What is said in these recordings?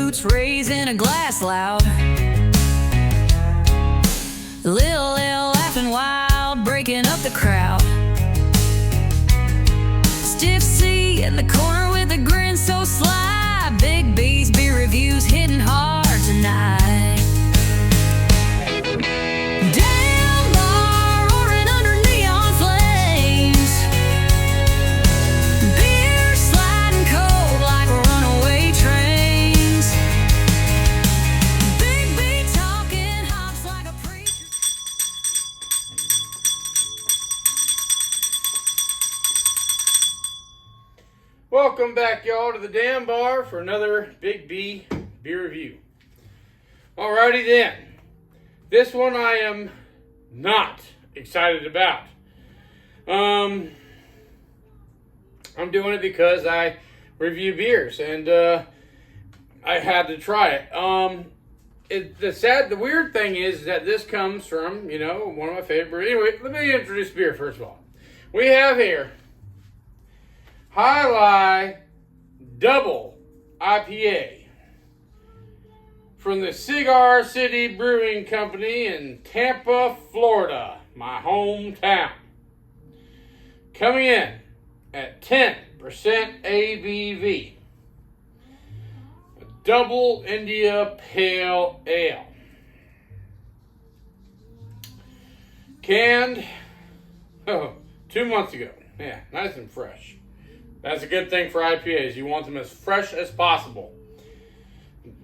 boots, raising a glass loud. Lil laughing wild, breaking up the crowd. Stiff C in the corner with a grin so sly. Big B's beer reviews hitting hard tonight. Damn bar roaring under neon flames. Beer sliding cold like runaway trains. Big B talking hops like a preacher. Welcome back, y'all, to the Damn Bar for another Big B beer review. Alrighty then. This one I am not excited about. I'm doing it because I review beers and I had to try it. The weird thing is that this comes from, one of my favorite breweries. Anyway, let me introduce beer first of all. We have here Alai Double IPA from the Cigar City Brewing Company in Tampa, Florida, my hometown. Coming in at 10% ABV. A Double India Pale Ale. Canned 2 months ago. Yeah, nice and fresh. That's a good thing for IPAs. You want them as fresh as possible.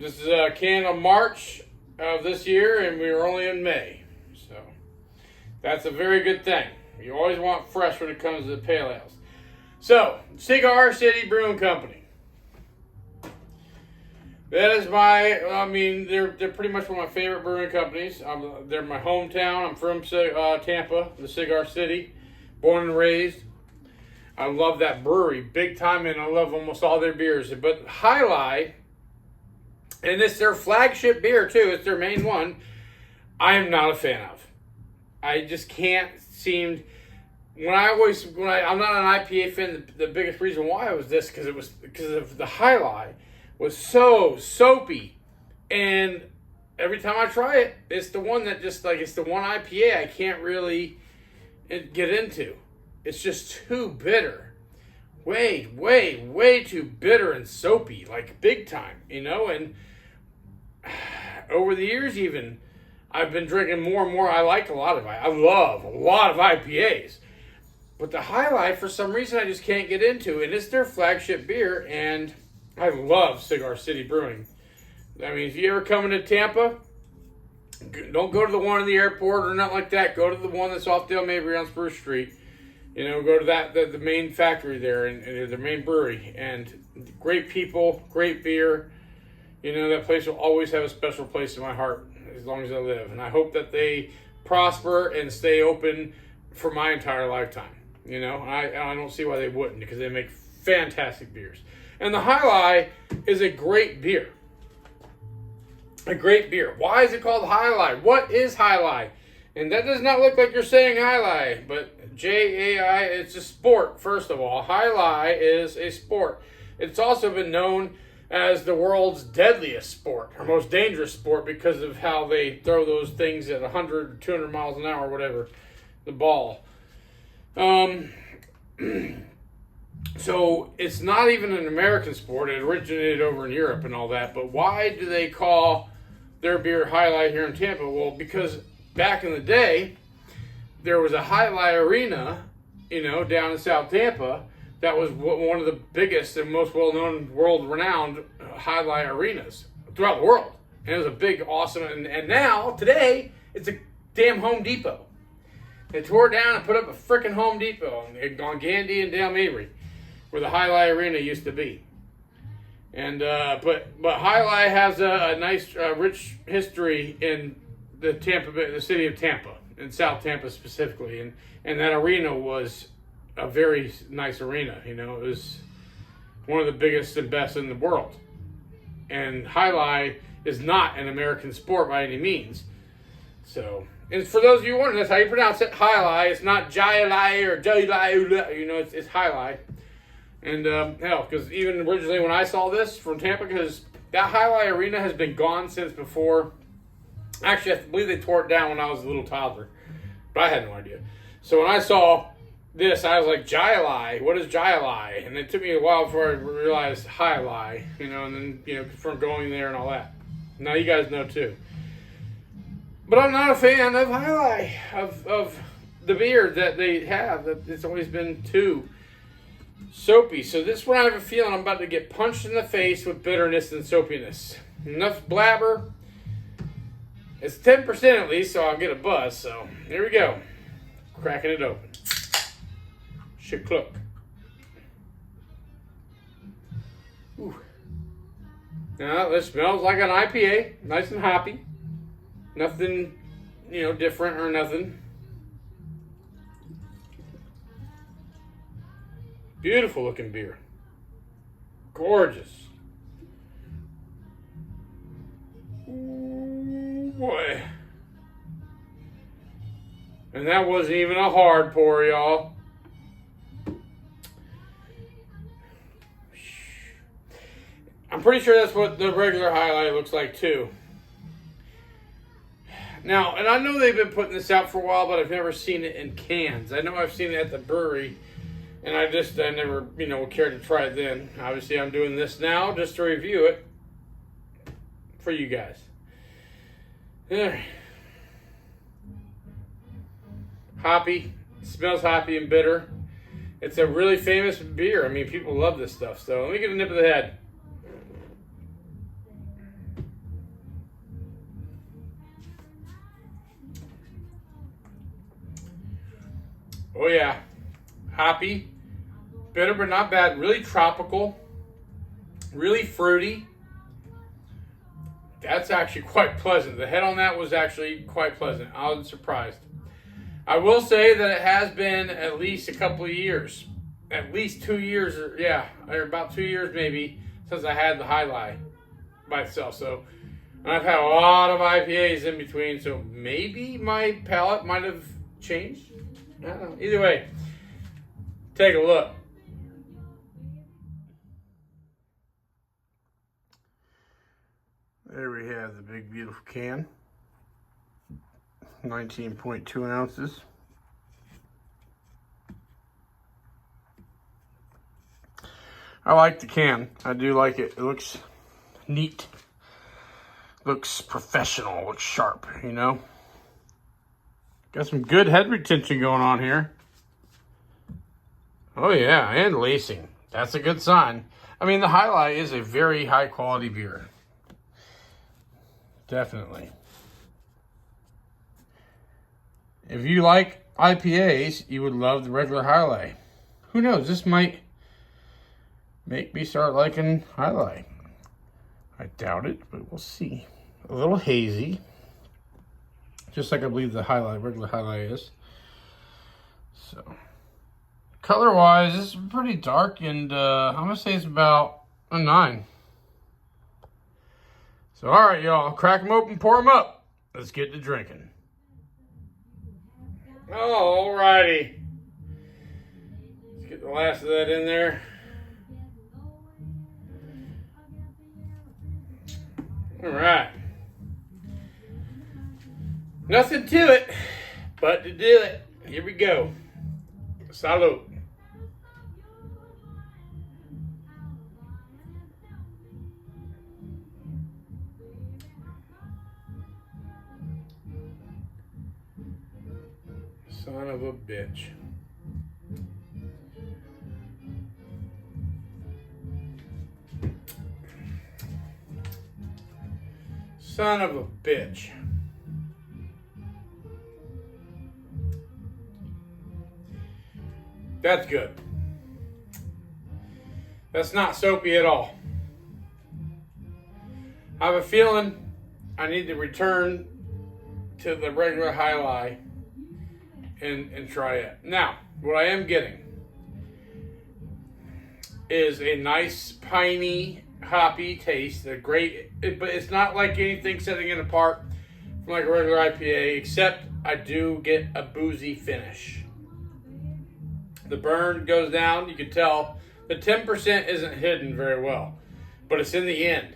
This is a can of March of this year, and we are only in May. So that's a very good thing. You always want fresh when it comes to the pale ales. So, Cigar City Brewing Company. That is they're pretty much one of my favorite brewing companies. They're my hometown. I'm from Tampa, the Cigar City, born and raised. I love that brewery big time, and I love almost all their beers. But Alai, and it's their flagship beer too, it's their main one, I am not a fan of. I just can't seem, I'm not an IPA fan, the biggest reason why was this, because of the Alai was so soapy, and every time I try it, it's the one that just it's the one IPA I can't really get into. It's just too bitter. Way too bitter and soapy, like big time, and over the years even, I've been drinking more and more. I like a lot of it. I love a lot of IPAs. But the Alai, for some reason, I just can't get into. And it's their flagship beer, and I love Cigar City Brewing. I mean, if you ever come into Tampa, don't go to the one in the airport or nothing like that. Go to the one that's off Dale Mabry on Spruce Street. Go to the main factory there and the main brewery. And great people, great beer. That place will always have a special place in my heart as long as I live. And I hope that they prosper and stay open for my entire lifetime. I don't see why they wouldn't, because they make fantastic beers. And the Alai is a great beer. A great beer. Why is it called Alai? What is Alai? And that does not look like you're saying Alai, but J-A-I, it's a sport, first of all. Alai is a sport. It's also been known as the world's deadliest sport, or most dangerous sport, because of how they throw those things at 100, 200 miles an hour, whatever, the ball. So it's not even an American sport. It originated over in Europe and all that, but why do they call their beer Alai here in Tampa? Well, because back in the day, there was a Alai Arena, down in South Tampa, that was one of the biggest and most well-known, world-renowned Alai arenas throughout the world. And it was a big, awesome, and now, today, it's a damn Home Depot. They tore it down and put up a freaking Home Depot on Gandy and Dale Mabry, where the Alai Arena used to be. And but Alai has a nice, rich history in the city of Tampa, in South Tampa specifically, and that arena was a very nice arena. It was one of the biggest and best in the world. And Alai is not an American sport by any means. So, and for those of you wondering, that's how you pronounce it, Alai. It's not Jai-Lai or Jai-Lai, it's Alai. And hell, because even originally when I saw this from Tampa, because That Alai Arena has been gone since before. Actually, I believe they tore it down when I was a little toddler, but I had no idea. So when I saw this, I was like, Alai, what is Alai? And it took me a while before I realized Alai, you know, and then, you know, from going there and all that. Now you guys know too. But I'm not a fan of Alai, of the beer that they have. It's always been too soapy. So this one I have a feeling I'm about to get punched in the face with bitterness and soapiness. Enough blabber. It's 10% at least, so I'll get a buzz. So here we go. Cracking it open. Should cook. Ooh. Now this smells like an IPA, nice and hoppy. Nothing, you know, different or nothing. Beautiful looking beer. Gorgeous. Ooh, boy. And that wasn't even a hard pour, y'all. I'm pretty sure that's what the regular Alai looks like too. Now, and I know they've been putting this out for a while, but I've never seen it in cans. I know I've seen it at the brewery, and I never, you know, cared to try it then. Obviously, I'm doing this now just to review it for you guys. Hoppy, smells hoppy and bitter. It's a really famous beer. I mean, people love this stuff. So let me get a nip of the head. Oh yeah, hoppy, bitter but not bad, really tropical, really fruity. That's actually quite pleasant. The head on that was actually quite pleasant. I was surprised. I will say that it has been at least a couple of years, at least 2 years, or about 2 years maybe, since I had the Alai by itself. So, and I've had a lot of IPAs in between, so maybe my palate might have changed. I don't know. Either way, take a look. There we have the big, beautiful can. 19.2 ounces. I like the can. I do like it. It looks neat. Looks professional. Looks sharp, you know? Got some good head retention going on here. Oh yeah, and lacing. That's a good sign. I mean, the Alai is a very high quality beer. Definitely. If you like IPAs, you would love the regular Alai. Who knows? This might make me start liking Alai. I doubt it, but we'll see. A little hazy. Just like I believe the regular Alai is. So, color-wise, it's pretty dark, and I'm going to say it's about a 9. So, all right, y'all. Crack them open, pour them up. Let's get to drinking. All righty. Let's get the last of that in there. All right. Nothing to it but to do it. Here we go. Salud. Son of a bitch. Son of a bitch. That's good. That's not soapy at all. I have a feeling I need to return to the regular Alai and try it. Now, what I am getting is a nice piney, hoppy taste. They're great, but it's not like anything setting it apart from like a regular IPA, except I do get a boozy finish. The burn goes down. You can tell the 10% isn't hidden very well, but it's in the end.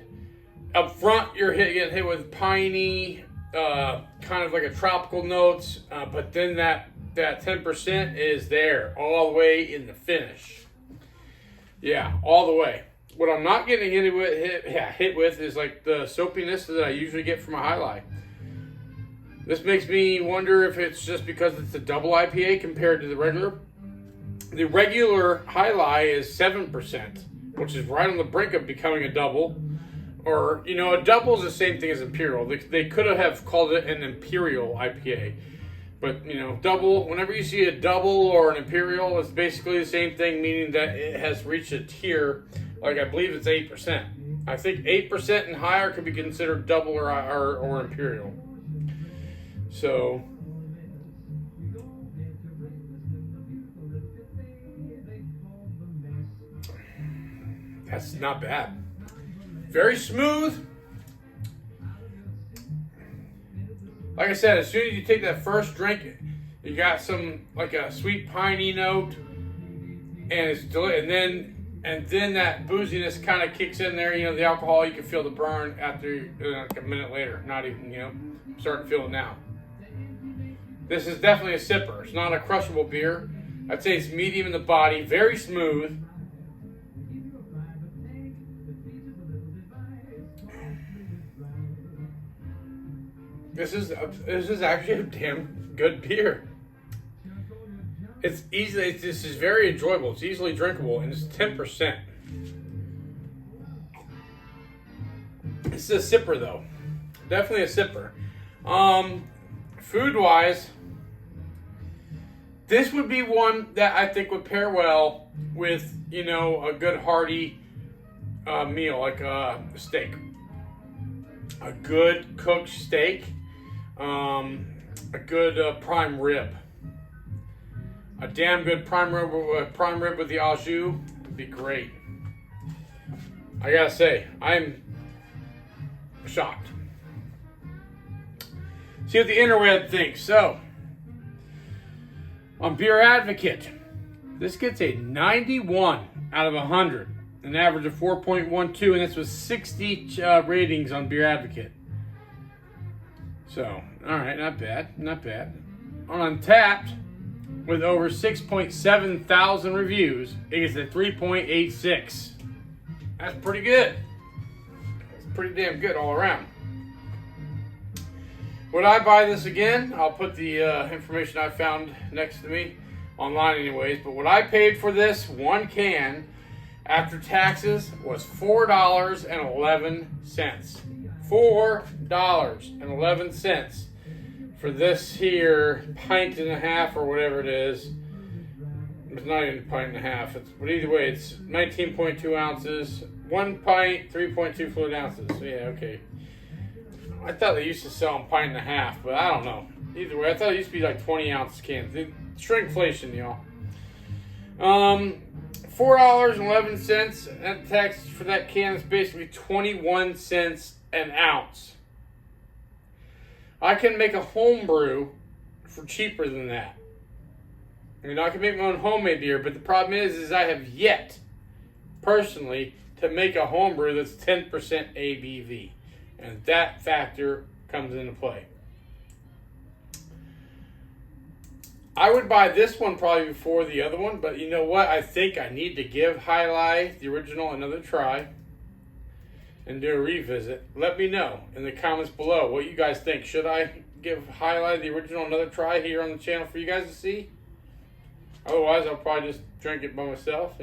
Up front, you're getting hit with piney, kind of like a tropical notes, but then that 10% is there all the way in the finish. Yeah, all the way. What I'm not getting hit with is like the soapiness that I usually get from a Alai. This makes me wonder if it's just because it's a double IPA compared to the regular. The regular Alai is 7%, which is right on the brink of becoming a double. Or, a double is the same thing as Imperial. They could have called it an Imperial IPA. But, double, whenever you see a double or an Imperial, it's basically the same thing, meaning that it has reached a tier, like I believe it's 8%. I think 8% and higher could be considered double or Imperial. So, that's not bad. Very smooth. Like I said, as soon as you take that first drink, you got some like a sweet piney note, and then that booziness kind of kicks in there. The alcohol, you can feel the burn after like a minute later. Not even, starting to feel it now. This is definitely a sipper. It's not a crushable beer. I'd say it's medium in the body, very smooth. This is actually a damn good beer. This is very enjoyable. It's easily drinkable, and it's 10%. This is a sipper, though. Definitely a sipper. Food-wise, this would be one that I think would pair well with, a good hearty meal, like a steak. A good cooked steak. A good prime rib. A damn good prime rib with the au jus would be great. I gotta say, I'm shocked. See what the interweb thinks. So, on Beer Advocate, this gets a 91 out of 100, an average of 4.12, and this was 60 ratings on Beer Advocate. So, alright, not bad, not bad. On Untappd, with over 6.7 thousand reviews, it gets a 3.86. That's pretty good. It's pretty damn good all around. Would I buy this again? I'll put the information I found next to me, online anyways, but what I paid for this one can, after taxes, was $4.11. $4.11 for this here pint and a half or whatever it is. It's not even a pint and a half. But either way, it's 19.2 ounces. 1 pint, 3.2 fluid ounces. So yeah, okay. I thought they used to sell them pint and a half, but I don't know. Either way, I thought it used to be like 20 ounce cans. Shrinkflation, y'all. $4.11. And tax for that can is basically 21 cents an ounce. I can make a home brew for cheaper than that. I can make my own homemade beer, but the problem is I have yet, personally, to make a home brew that's 10% ABV. And that factor comes into play. I would buy this one probably before the other one, but you know what? I think I need to give Alai, the original, another try and do a revisit. Let me know in the comments below what you guys think. Should I give Alai, the original, another try here on the channel for you guys to see? Otherwise, I'll probably just drink it by myself,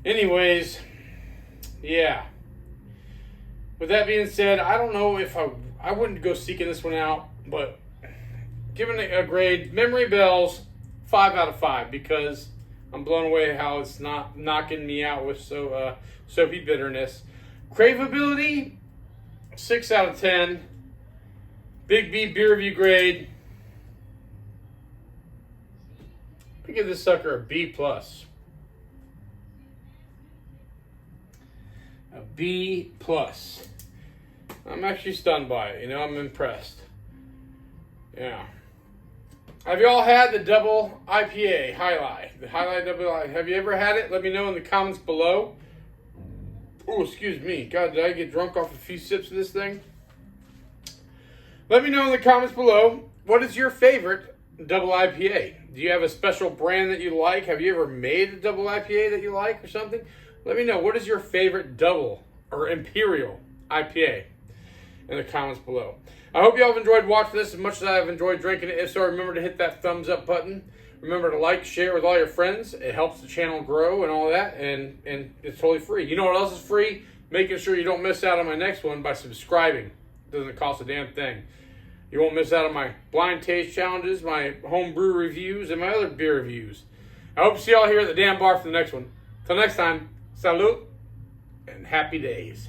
Anyways, yeah. With that being said, I don't know if I wouldn't go seeking this one out, but giving it a grade, memory bells, 5 out of 5, because I'm blown away how it's not knocking me out with soapy bitterness. Craveability, 6 out of 10. Big B beer review grade. I give this sucker a B+. A B+. I'm actually stunned by it. I'm impressed. Yeah. Have you all had the double IPA, Alai? The Alai double IPA. Have you ever had it? Let me know in the comments below. Oh, excuse me. God, did I get drunk off a few sips of this thing? Let me know in the comments below, what is your favorite double IPA? Do you have a special brand that you like? Have you ever made a double IPA that you like or something? Let me know, what is your favorite double or imperial IPA in the comments below. I hope you all have enjoyed watching this as much as I have enjoyed drinking it. If so, remember to hit that thumbs up button. Remember to like, share with all your friends. It helps the channel grow and all that, and it's totally free. You know what else is free? Making sure you don't miss out on my next one by subscribing. It doesn't cost a damn thing. You won't miss out on my blind taste challenges, my home brew reviews, and my other beer reviews. I hope to see you all here at the damn bar for the next one. Till next time, salute and happy days.